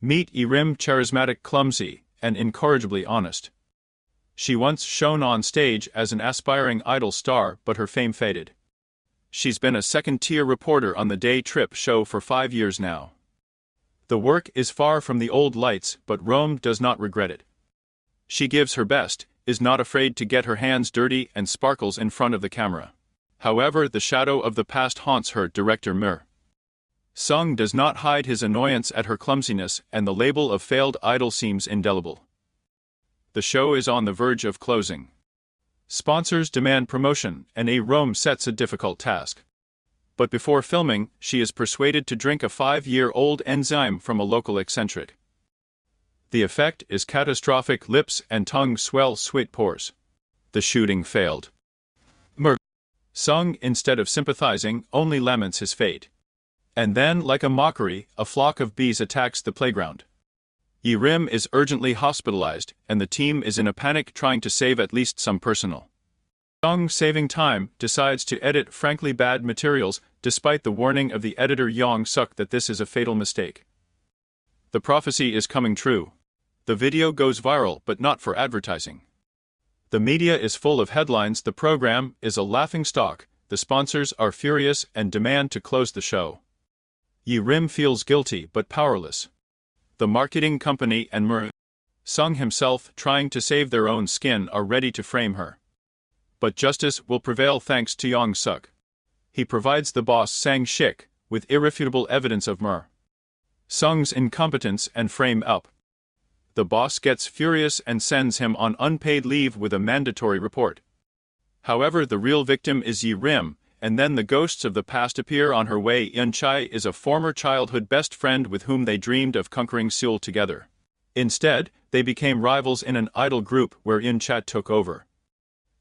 Meet Ye Rym, charismatic, clumsy, and incorrigibly honest. She once shone on stage as an aspiring idol star, but her fame faded. She's been a second-tier reporter on the Day Trip show for 5 years now. The work is far from the old lights, but Rome does not regret it. She gives her best, is not afraid to get her hands dirty, and sparkles in front of the camera. However, the shadow of the past haunts her. Director Yeon-seok does not hide his annoyance at her clumsiness, and the label of failed idol seems indelible. The show is on the verge of closing. Sponsors demand promotion, and Ye Rym sets a difficult task. But before filming, she is persuaded to drink a 5-year-old enzyme from a local eccentric. The effect is catastrophic. Lips and tongue swell, sweat pours. The shooting failed. Yeon-seok, instead of sympathizing, only laments his fate. And then, like a mockery, a flock of bees attacks the playground. Ye Rym is urgently hospitalized, and the team is in a panic trying to save at least some personnel. Yeon, saving time, decides to edit frankly bad materials, despite the warning of the editor Yeon-seok that this is a fatal mistake. The prophecy is coming true. The video goes viral, but not for advertising. The media is full of headlines. The program is a laughingstock. The sponsors are furious and demand to close the show. Ye Rym feels guilty but powerless. The marketing company and Yeon-seok himself, trying to save their own skin, are ready to frame her. But justice will prevail thanks to Yeon-seok. He provides the boss Sang Sik with irrefutable evidence of Yeon-seok's incompetence and frame up. The boss gets furious and sends him on unpaid leave with a mandatory report. However, the real victim is Ye Rym, and then the ghosts of the past appear on her way. Yeon-seok is a former childhood best friend with whom they dreamed of conquering Seoul together. Instead, they became rivals in an idol group where Yeon-seok took over.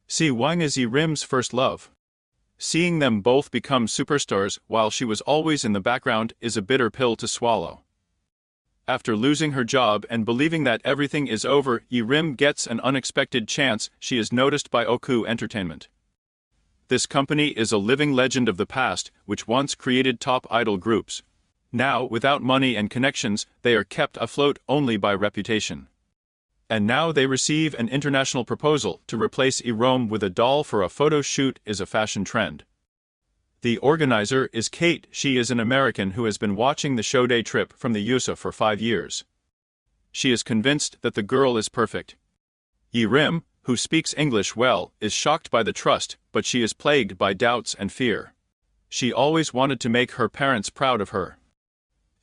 Si-wang is Ye Rym's first love. Seeing them both become superstars while she was always in the background is a bitter pill to swallow. After losing her job and believing that everything is over, Ye Rym gets an unexpected chance. She is noticed by Oku Entertainment. This company is a living legend of the past, which once created top idol groups. Now, without money and connections, they are kept afloat only by reputation. And now they receive an international proposal to replace Ye Rym with a doll for a photo shoot is a fashion trend. The organizer is Kate. She is an American who has been watching the show Day Trip from the USA for 5 years. She is convinced that the girl is perfect. Ye Rym, who speaks English well, is shocked by the trust, but she is plagued by doubts and fear. She always wanted to make her parents proud of her.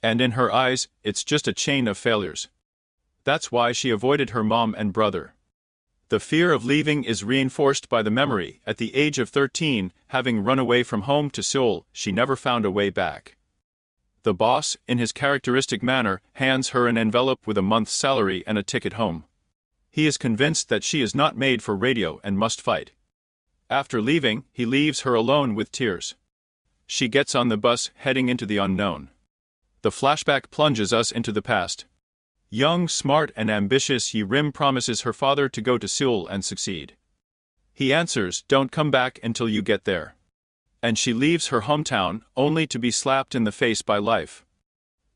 And in her eyes, it's just a chain of failures. That's why she avoided her mom and brother. The fear of leaving is reinforced by the memory. At the age of 13, having run away from home to Seoul, she never found a way back. The boss, in his characteristic manner, hands her an envelope with a month's salary and a ticket home. He is convinced that she is not made for radio and must fight. After leaving, he leaves her alone with tears. She gets on the bus, heading into the unknown. The flashback plunges us into the past. Young, smart, and ambitious Ye Rym promises her father to go to Seoul and succeed. He answers, "Don't come back until you get there." And she leaves her hometown, only to be slapped in the face by life.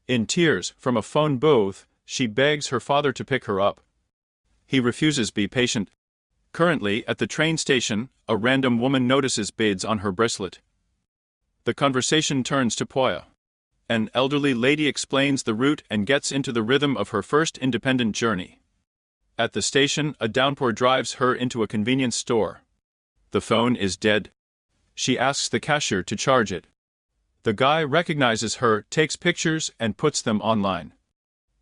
In tears, from a phone booth, she begs her father to pick her up. He refuses. Be patient. Currently, at the train station, a random woman notices beads on her bracelet. The conversation turns to Poya. An elderly lady explains the route and gets into the rhythm of her first independent journey. At the station, a downpour drives her into a convenience store. The phone is dead. She asks the cashier to charge it. The guy recognizes her, takes pictures, and puts them online.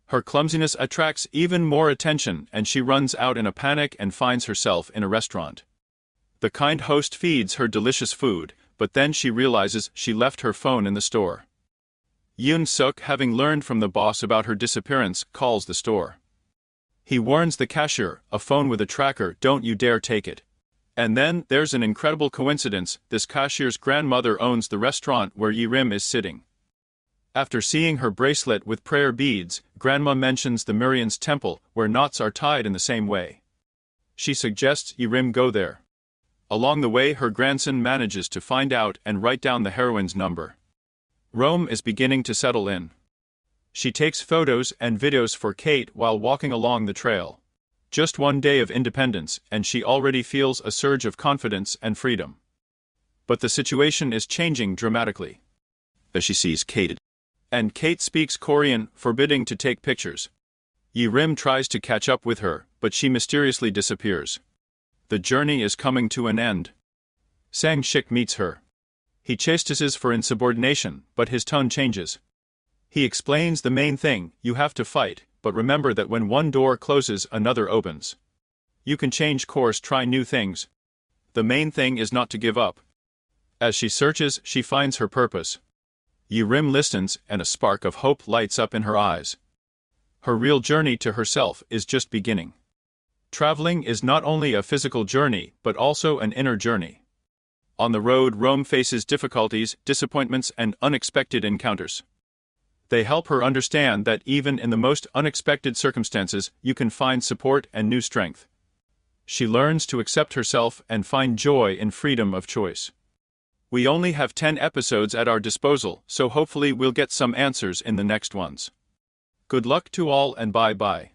Her clumsiness attracts even more attention, and she runs out in a panic and finds herself in a restaurant. The kind host feeds her delicious food, but then she realizes she left her phone in the store. Yeon-seok, having learned from the boss about her disappearance, calls the store. He warns the cashier, "A phone with a tracker, don't you dare take it." And then, there's an incredible coincidence, this cashier's grandmother owns the restaurant where Ye Rym is sitting. After seeing her bracelet with prayer beads, Grandma mentions the Murian's temple, where knots are tied in the same way. She suggests Ye Rym go there. Along the way, her grandson manages to find out and write down the heroine's number. Rome is beginning to settle in. She takes photos and videos for Kate while walking along the trail. Just one day of independence and she already feels a surge of confidence and freedom. But the situation is changing dramatically. As she sees Kate. And Kate speaks Korean, forbidding to take pictures. Ye Rym tries to catch up with her, but she mysteriously disappears. The journey is coming to an end. Sang Sik meets her. He chastises for insubordination, but his tone changes. He explains the main thing: you have to fight, but remember that when one door closes, another opens. You can change course, try new things. The main thing is not to give up. As she searches, she finds her purpose. Ye Rym listens, and a spark of hope lights up in her eyes. Her real journey to herself is just beginning. Traveling is not only a physical journey, but also an inner journey. On the road, Rome faces difficulties, disappointments, and unexpected encounters. They help her understand that even in the most unexpected circumstances, you can find support and new strength. She learns to accept herself and find joy in freedom of choice. We only have 10 episodes at our disposal, so hopefully we'll get some answers in the next ones. Good luck to all and bye-bye.